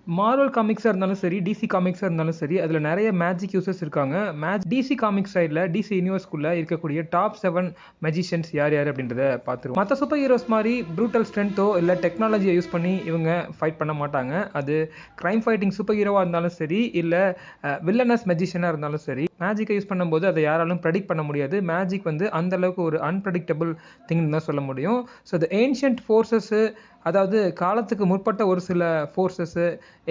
Marvel காமிக்ஸா இருந்தாலும் சரி, DC காமிக்ஸா இருந்தாலும் சரி, அதில நெறைய மேஜிக் யூசர்ஸ் இருக்காங்க. டிசி காமிக்ஸ் சைட்ல டிசி யூனிவர்ஸ்குள்ள இருக்கக்கூடிய டாப் 7 மேஜிஷியன்ஸ் யார் யார் அப்படின்றத பார்த்துருவோம். மத்த சூப்பர் ஹீரோஸ் மாரி ப்ரூட்டல் ஸ்ட்ரென்த்தோ இல்ல டெக்னாலஜிய யூஸ் பண்ணி இவங்க ஃபைட் பண்ண மாட்டாங்க. அது கிரைம் ஃபைட்டிங் சூப்பர் ஹீரோவா இருந்தாலும் சரி, இல்ல வில்லனஸ் மேஜிஷியனா இருந்தாலும் சரி, மேஜிக்க யூஸ் பண்ணும்போது அத யாராலும் பிரெடிக்ட் பண்ண முடியாது. மேஜிக் வந்து அந்த அளவுக்கு ஒரு அன்பிரெடிக்டபிள் திங்ன்னு தான் சொல்ல முடியும். ஸோ தி ஏன்ஷியன்ட் ஃபோர்ஸஸ், அதாவது காலத்துக்கு முற்பட்ட ஒரு சில ஃபோர்ஸஸ்,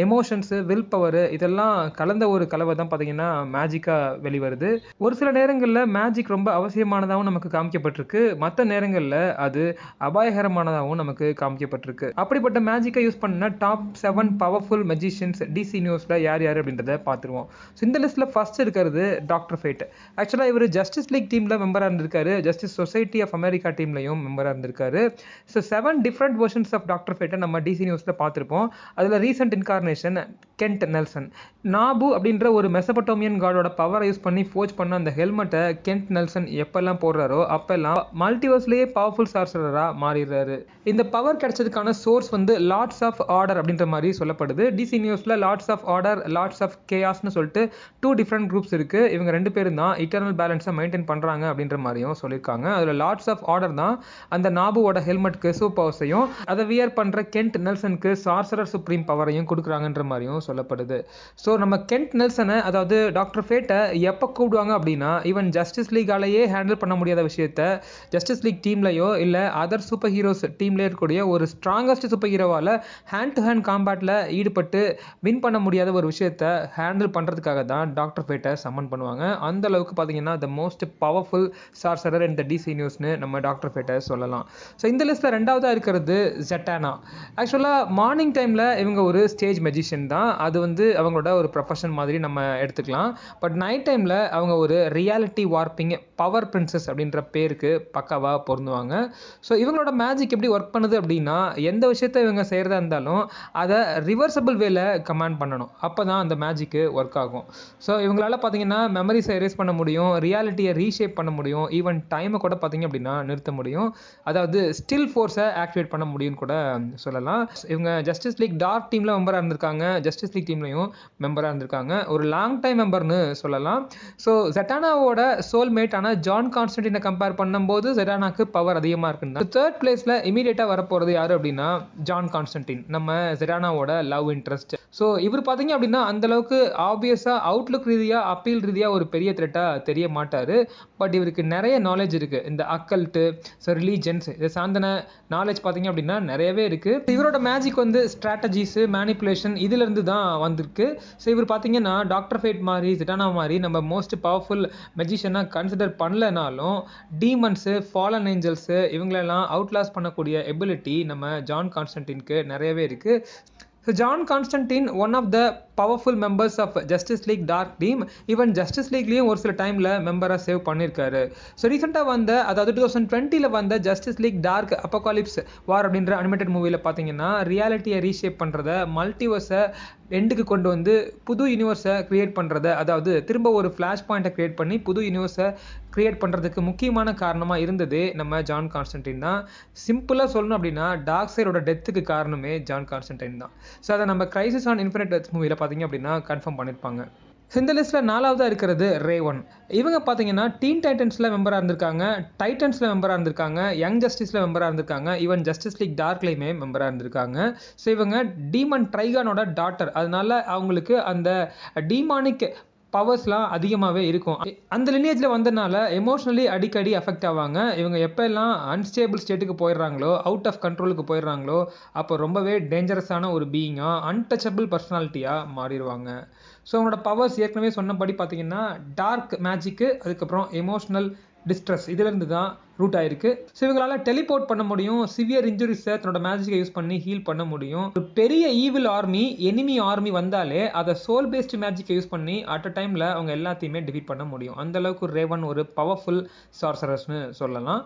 எமோஷன்ஸ், வில் பவர் இதெல்லாம் கலந்த ஒரு கலவை தான் பார்த்தீங்கன்னா மேஜிக்கா வெளிவருது. ஒரு சில நேரங்கள்ல மேஜிக் ரொம்ப அவசியமானதாகவும் நமக்கு காமிக்கப்பட்டிருக்கு. மற்ற நேரங்கள்ல அது அபாயகரமானதாகவும் நமக்கு காமிக்கப்பட்டிருக்கு. அப்படிப்பட்ட மேஜிக்கை யூஸ் பண்ண டாப் 7 பவர்ஃபுல் மேஜிஷியன்ஸ் டிசி நியூஸ்ல யார் யார் அப்படின்றத பார்த்துருவோம். ஸோ இந்த லிஸ்ட்ல ஃபர்ஸ்ட் இருக்கிறது டாக்டர் ஃபேட். ஆக்சுவலா இவர் ஜஸ்டிஸ் லீக் டீம்ல மெம்பரா இருந்திருக்காரு. ஜஸ்டிஸ் சொசைட்டி ஆஃப் அமெரிக்கா டீம்லயும் மெம்பரா இருந்திருக்காரு. So 7 different versions of doctor ஃபேட்டை நம்ம டிசி நியூஸ்ல பார்த்திருப்போம். அதுல recent incarnation Kent Nelson. Nabu அப்படின்ற ஒரு மெசபடோமியன் காடோட பவரை யூஸ் பண்ணி ஃபோர்ஜ் பண்ண அந்த ஹெல்மெட்டை கென்ட் நெல்சன் எப்பெல்லாம் போடுறாரோ அப்பெல்லாம் மல்டிவர்ஸ்லயே பவர்ஃபுல் சார்சரரா மாறிடுறாரு. இந்த பவர் கிடைச்சதுக்கான சோர்ஸ் வந்து லார்ட்ஸ் ஆஃப் ஆர்டர் அப்படின்ற மாதிரி சொல்லப்படுது. டிசி நியூஸ்ல lords of order, lords of கேயாஸ்னு சொல்லிட்டு 2 டிஃப்ரெண்ட் குரூப்ஸ் இருக்கு. இவங்க 2 பேரும் தான் இட்டர்னல் பேலன்ஸை மெயின்டைன் பண்றாங்க அப்படின்ற மாதிரியும் சொல்லியிருக்காங்க. அதுல லார்ட்ஸ் ஆஃப் ஆர்டர் தான் அந்த நாபுவோட ஹெல்மெட்க்கு சூப்பர் பவர்ஸையும், அதை வியர் பண்ற கென்ட் நெல்சனுக்கு சார்சரர் சுப்ரீம் பவரையும் கொடுக்குறாங்கன்ற மாதிரியும் சொல்லப்படுது. ஸோ நம்ம கென்ட் நெல்சனை, அதாவது டாக்டர் ஃபேட்டை எப்போ கூப்பிடுவாங்க அப்படின்னா, ஈவன் ஜஸ்டிஸ் லீகாலேயே ஹேண்டில் பண்ண முடியாத விஷயத்த ஜஸ்டிஸ் லீக் டீம்லையோ இல்லை அதர் சூப்பர் ஹீரோஸ் டீம்லேயே இருக்கக்கூடிய ஒரு ஸ்ட்ராங்கஸ்ட் சூப்பர் ஹீரோவால் ஹேண்ட் டு ஹேண்ட் காம்பேட்டில் ஈடுபட்டு வின் பண்ண முடியாத ஒரு விஷயத்த ஹேண்டில் பண்ணுறதுக்காக தான் டாக்டர் ஃபேட்டை சம்மன் பண்ணுவாங்க. அந்த அளவுக்கு பார்த்தீங்கன்னா the most powerful sorcerer in the DC நியூஸ்னு நம்ம டாக்டர் ஃபேட்டை சொல்லலாம். ஸோ இந்த லிஸ்ட்டில் 2வதா இருக்கிறது ஜட்டானா. ஆக்சுவலாக மார்னிங் டைமில் இவங்க ஒரு ஸ்டேஜ் மெஜிஷியன் தான். அது வந்து அவங்களோட ஒரு ப்ரொஃபஷன் மாதிரி நம்ம எடுத்துக்கலாம். பட் நைட் டைமில் அவங்க ஒரு ரியாலிட்டி வார்ப்பிங் பவர் பிரின்சஸ் அப்படின்ற பேருக்கு பக்காவாக பொருந்துவாங்க. ஸோ இவங்களோட மேஜிக் எப்படி ஒர்க் பண்ணுது அப்படின்னா, எந்த விஷயத்தை இவங்க செய்கிறதா இருந்தாலும் அதை ரிவர்சபிள் வேல கமாண்ட் பண்ணணும். அப்போ தான் அந்த மேஜிக்கு ஒர்க் ஆகும். ஸோ இவங்களால பார்த்தீங்கன்னா மெமரிஸை எரேஸ் பண்ண முடியும், ரியாலிட்டியை ரீஷேப் பண்ண முடியும், ஈவன் டைமை கூட பார்த்தீங்க அப்படின்னா நிறுத்த முடியும். அதாவது ஸ்டில் ஃபோர்ஸை ஆக்டிவேட் பண்ண முடியும்னு கூட சொல்லலாம். இவங்க ஜஸ்டிஸ் லீக் டார்க் டீமில் மெம்பராக இருந்திருக்காங்க, ஜஸ்டிஸ் லீக் டீம்லையும் மெம்பராக இருந்திருக்காங்க. ஒரு லாங் டைம் மெம்பர்னு சொல்லலாம். ஸோ ஜட்டானாவோட சோல்மேட் ஆனால் ஜான் கான்ஸ்டன்டினை கம்பேர் பண்ணும்போது ஜட்டானாக்கு பவர் அதிகமாக இருக்குன்னு தான். தேர்ட் பிளேஸில் இமீடியட்டாக வரப்போகிறது யார் அப்படின்னா ஜான் கான்ஸ்டன்டின், நம்ம ஜட்டானாவோட லவ் இன்ட்ரெஸ்ட். ஸோ இவர் பார்த்தீங்க அப்படின்னா அந்த அளவுக்கு ஆப்வியஸாக அவுட்லுக் ரீதியாக, அப்பீல் ரீதியாக ஒரு பெரிய த்ரெட்டாக தெரிய மாட்டார். பட் இவருக்கு நிறைய நாலேஜ் இருக்குது. இந்த அக்கல்ட்டு, ஸோ ரிலீஜன்ஸ், இதை சார்ந்தன நாலேஜ் பார்த்தீங்க அப்படின்னா நிறையவே இருக்குது. இவரோட மேஜிக் வந்து ஸ்ட்ராட்டஜிஸு, மேனிப்புலேஷன் இதிலிருந்து தான் வந்திருக்கு. ஸோ இவர் பார்த்தீங்கன்னா டாக்டர் ஃபேட் மாதிரி, ஜட்டானா மாதிரி நம்ம மோஸ்ட் பவர்ஃபுல் மெஜிஷியனாக கன்சிடர் பண்ணலனாலும் டீமன்ஸு, ஃபாலன் ஏஞ்சல்ஸு இவங்களெல்லாம் அவுட்லாஸ் பண்ணக்கூடிய எபிலிட்டி நம்ம ஜான் கான்ஸ்டன்டினுக்கு நிறையவே இருக்குது. So John Constantine, one of the powerful members of Justice League Dark Team, even Justice Leagueலயும் ஒரு சில டைம்ல மெம்பரா சேவ் பண்ணியிருக்காரு. ஸோ ரீசெண்டாக வந்த, அதாவது 2020ல் வந்த ஜஸ்டிஸ் லீக் டார்க் அப்போகாலிப்ஸ் வார் அப்படின்ற அனிமேட்டட் மூவியில் பார்த்தீங்கன்னா ரியாலிட்டியை ரீஷேப் பண்ணுறத, மல்டிவர்ஸை எண்டுக்கு கொண்டு வந்து புது யூனிவர்ஸை கிரியேட் பண்ணுறத, அதாவது திரும்ப ஒரு ஃப்ளாஷ் பாயிண்ட்டை கிரியேட் பண்ணி புது யூனிவர்ஸை கிரியேட் பண்ணுறதுக்கு முக்கியமான காரணமாக இருந்ததே நம்ம ஜான் கான்ஸ்டன்டின் தான். சிம்பிளாக சொல்லணும் அப்படின்னா டார்க் சைடோட டெத்துக்கு காரணமே ஜான் கான்ஸ்டன்டின் தான். ஸோ அதை நம்ம கிரைசிஸ் ஆன் இன்ஃபினிட் எர்த் மூவியில் பார்த்தீங்க அப்படின்னா கன்ஃபார்ம் பண்ணியிருப்பாங்க. இந்த லிஸ்ட்டில் 4வதா இருக்கிறது ரேவன். இவங்க பார்த்தீங்கன்னா டீன் டைட்டன்ஸில் மெம்பராக இருந்திருக்காங்க, டைட்டன்ஸில் மெம்பராக இருந்திருக்காங்க, யங் ஜஸ்டிஸில் மெம்பராக இருந்திருக்காங்க, ஈவன் ஜஸ்டிஸ் லீக் டார்க்லையுமே மெம்பராக இருந்திருக்காங்க. ஸோ இவங்க டீமன் ட்ரைகானோட டாட்டர், அதனால அவங்களுக்கு அந்த டீமானிக் பவர்ஸ்லாம் அதிகமாகவே இருக்கும். அந்த லினியேஜில் வந்ததுனால எமோஷ்னலி அடிக்கடி அஃபெக்ட் ஆவாங்க. இவங்க எப்போல்லாம் அன்ஸ்டேபிள் ஸ்டேட்டுக்கு போயிடுறாங்களோ, அவுட் ஆஃப் கண்ட்ரோலுக்கு போயிடுறாங்களோ, அப்போ ரொம்பவே டேஞ்சரஸான ஒரு பீயிங்காக, அன்டச்சபிள் பர்சனாலிட்டியாக மாறிடுவாங்க. ஸோ அவங்களோட பவர்ஸ் ஏற்கனவே சொன்னபடி பார்த்தீங்கன்னா டார்க் மேஜிக்கு, அதுக்கப்புறம் எமோஷ்னல் டிஸ்ட்ரெஸ், இதிலிருந்து தான் ரூட் ஆயிருக்கு. ஸோ இவங்களால டெலிபோர்ட் பண்ண முடியும், சிவியர் இன்ஜுரிஸை தன்னோட மேஜிக்கை யூஸ் பண்ணி ஹீல் பண்ண முடியும். ஒரு பெரிய ஈவில் ஆர்மி, எனிமி ஆர்மி வந்தாலே அதை சோல் பேஸ்ட் மேஜிக்கை யூஸ் பண்ணி அட் அ டைமில் அவங்க எல்லாத்தையுமே டிஃபீட் பண்ண முடியும். அந்த அளவுக்கு ரேவன் ஒரு பவர்ஃபுல் சார்சரர்ஸ்னு சொல்லலாம்.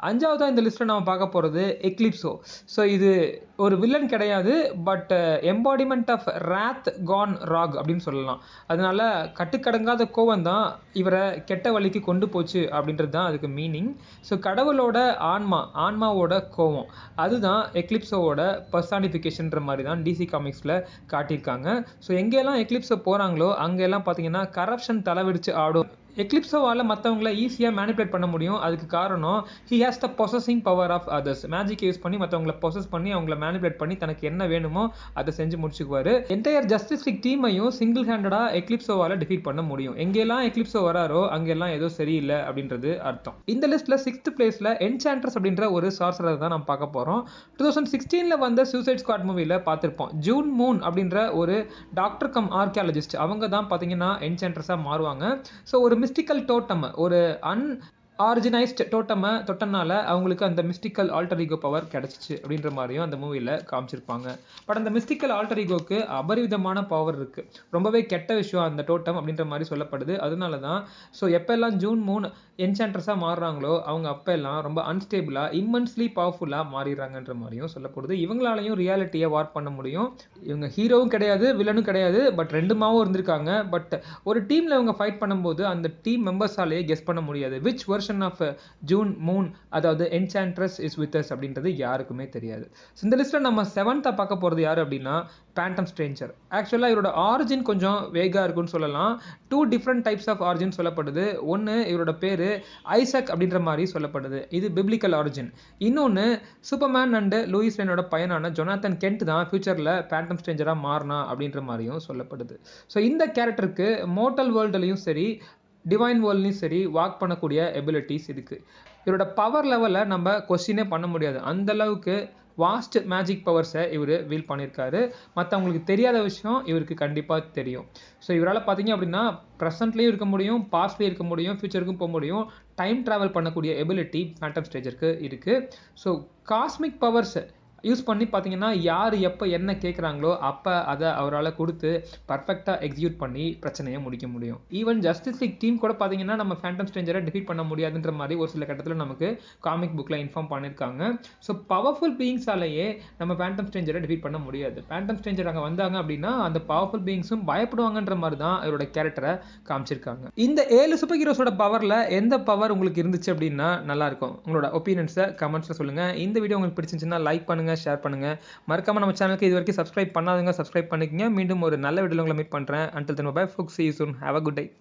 5வதா இந்த லிஸ்ட்டில் நம்ம பார்க்க போகிறது எக்லிப்ஸோ. ஸோ இது ஒரு வில்லன் கிடையாது, but embodiment of wrath gone rogue அப்படின்னு சொல்லலாம். அதனால கட்டுக்கடங்காத கோவம் தான் இவரை கெட்ட வழிக்கு கொண்டு போச்சு அப்படின்றது தான் அதுக்கு மீனிங். ஸோ கடவுளோட ஆன்மாவோட கோவம், அதுதான் எக்லிப்ஸோட பர்சானிஃபிகேஷன்ற மாதிரி தான் டிசி காமிக்ஸில் காட்டியிருக்காங்க. ஸோ எங்கெல்லாம் எக்லிப்ஸோ போகிறாங்களோ அங்கெல்லாம் பார்த்தீங்கன்னா கரப்ஷன் தலைவிடிச்சு ஆடும். எக்லிப்ஸோவால் மற்றவங்கள ஈஸியாக மேனிபுலேட் பண்ண முடியும். அதுக்கு காரணம் he has the possessing power of others. Magic use பண்ணி மற்றவங்களை பொசஸ் பண்ணி அவங்கள மேனிபுலேட் பண்ணி தனக்கு என்ன வேணுமோ அதை செஞ்சு முடிச்சுக்குவார். என்டையர் ஜஸ்டிஸ் லீக் டீமையும் சிங்கிள் ஹேண்டடாக எக்லிப்ஸோவால் டிஃபீட் பண்ண முடியும். எங்கெல்லாம் எக்லிப்ஸோ வராரோ அங்கெல்லாம் ஏதோ சரியில்லை அப்படின்றது அர்த்தம். இந்த லிஸ்ட்டில் 6th பிளேஸில் என்சாண்ட்ரஸ் அப்படின்ற ஒரு சார்சரர் தான் நம்ம பார்க்க போகிறோம். 2016 வந்த சூசைட் ஸ்குவாட் மூவியில் பார்த்துருப்போம். ஜூன் மூன் அப்படின்ற ஒரு டாக்டர் கம் ஆர்கியாலஜிஸ்ட், அவங்க தான் பார்த்தீங்கன்னா என்சாண்ட்ரஸாக மாறுவாங்க. ஸோ ஒரு மிஸ்டிக்கல் டோட்டம், ஒரு ஆரிஜினைஸ்ட் டோட்டமை தொட்டனால அவங்களுக்கு அந்த மிஸ்டிக்கல் ஆல்டர் ஈகோ பவர் கிடைச்சிச்சு அப்படின்ற மாதிரியும் அந்த மூவியில் காமிச்சிருப்பாங்க. பட் அந்த மிஸ்டிக்கல் ஆல்டர் ஈகோக்கு அபரிவிதமான பவர் இருக்குது. ரொம்பவே கெட்ட விஷயம் அந்த டோட்டம் அப்படின்ற மாதிரி சொல்லப்படுது. அதனால தான் ஸோ எப்போல்லாம் ஜூன் மூன் என்சாண்ட்ரஸாக மாறுறாங்களோ அவங்க அப்போல்லாம் ரொம்ப அன்ஸ்டேபிளாக இம்மன்ஸ்லி பவர்ஃபுல்லாக மாறிடுறாங்கன்ற மாதிரியும் சொல்லப்படுது. இவங்களாலையும் ரியாலிட்டியை வார்ப் பண்ண முடியும். இவங்க ஹீரோவும் கிடையாது, வில்லனும் கிடையாது, பட் ரெண்டுமாவும் இருந்திருக்காங்க. பட் ஒரு டீமில் இவங்க ஃபைட் பண்ணும்போது அந்த டீம் மெம்பர்ஸாலேயே கெஸ் பண்ண முடியாது which version of June moon, அதாவது என்சாண்ட்ரஸ் இஸ் வித் அஸ் அப்படின்றது யாருக்குமே தெரியாது. இந்த லிஸ்ட்டில் நம்ம 7th பார்க்க போகிறது யார் அப்படின்னா பேண்டம் ஸ்ட்ரேஞ்சர். ஆக்சுவலாக இவரோட ஆரிஜின் கொஞ்சம் வேகாக இருக்குன்னு சொல்லலாம். 2 டிஃப்ரெண்ட் டைப்ஸ் ஆஃப் ஆரிஜின் சொல்லப்படுது. ஒன்று இவரோட பேர் ஐசக் அப்படின்ற மாதிரி சொல்லப்படுது, இது பிப்ளிக்கல் ஆரிஜின். இன்னொன்று சூப்பர்மேன் அண்ட் லூயிஸ் லேனோட பையனான ஜொனாத்தன் கென்ட் தான் ஃபியூச்சரில் பேண்டம் ஸ்ட்ரேஞ்சராக மாறினா அப்படின்ற மாதிரியும் சொல்லப்படுது. ஸோ இந்த கேரக்டருக்கு மோர்டல் வேர்ல்டுலையும் சரி டிவைன் வேர்ல்ட்லையும் சரி வாக் பண்ணக்கூடிய எபிலிட்டிஸ் இருக்குது. இவரோட பவர் லெவலில் நம்ம கொஸ்டினே பண்ண முடியாது. அந்த அளவுக்கு வாஸ்ட் மேஜிக் பவர்ஸை இவர் வீல் பண்ணியிருக்காரு. மற்றவங்களுக்கு தெரியாத விஷயம் இவருக்கு கண்டிப்பாக தெரியும். ஸோ இவரால் பார்த்தீங்க அப்படின்னா ப்ரெசென்ட்லேயும் இருக்க முடியும், பாஸ்ட்லேயும் இருக்க முடியும், ஃபியூச்சருக்கும் போக முடியும். டைம் ட்ராவல் பண்ணக்கூடிய எபிலிட்டி பேண்டம் ஸ்ட்ரேஞ்சருக்கு இருக்குது. ஸோ காஸ்மிக் பவர்ஸ் யூஸ் பண்ணி பார்த்தீங்கன்னா யார் எப்போ என்ன கேட்குறாங்களோ அப்போ அதை அவரால் கொடுத்து பர்ஃபெக்டாக எக்ஸிக்யூட் பண்ணி பிரச்சனையை முடிக்க முடியும். ஈவன் ஜஸ்டிஸ் லீக் டீம் கூட பார்த்தீங்கன்னா நம்ம ஃபேண்டம் ஸ்ட்ரேஞ்சரை டிஃபீட் பண்ண முடியாதுன்ற மாதிரி ஒரு சில கட்டத்தில் நமக்கு காமிக் புக்கில் இன்ஃபார்ம் பண்ணியிருக்காங்க. ஸோ பவர்ஃபுல் பீயிங்ஸாலேயே நம்ம ஃபேண்டம் ஸ்ட்ரேஞ்சரை டிஃபீட் பண்ண முடியாது. ஃபேண்டம் ஸ்ட்ரேஞ்சர் அங்கே வந்தாங்க அப்படின்னா அந்த பவர்ஃபுல் பீயிங்ஸும் பயப்படுவாங்கன்ற மாதிரி தான் அவரோட கேரக்டரை காமிச்சிருக்காங்க. இந்த 7 சூப்பர் ஹீரோஸோட பவரில் எந்த பவர் உங்களுக்கு இருந்துச்சு அப்படின்னா நல்லாயிருக்கும். உங்களோட ஒப்பீனியன்ஸை கமெண்ட்ஸில் சொல்லுங்கள். இந்த வீடியோ உங்களுக்கு பிடிச்சிருந்துச்சுன்னா லைக் பண்ணுங்கள், ஷேர் பண்ணுங்க. மறக்காம நம்ம சேனலுக்கு இது வரைக்கும் சப்ஸ்கிரைப் பண்ணாதவங்க சப்ஸ்கிரைப் பண்ணிக்கங்க. மீண்டும் ஒரு நல்ல வீடியோல உங்களை மீட் பண்றேன். Until then, bye folks. See you soon. Have a good day.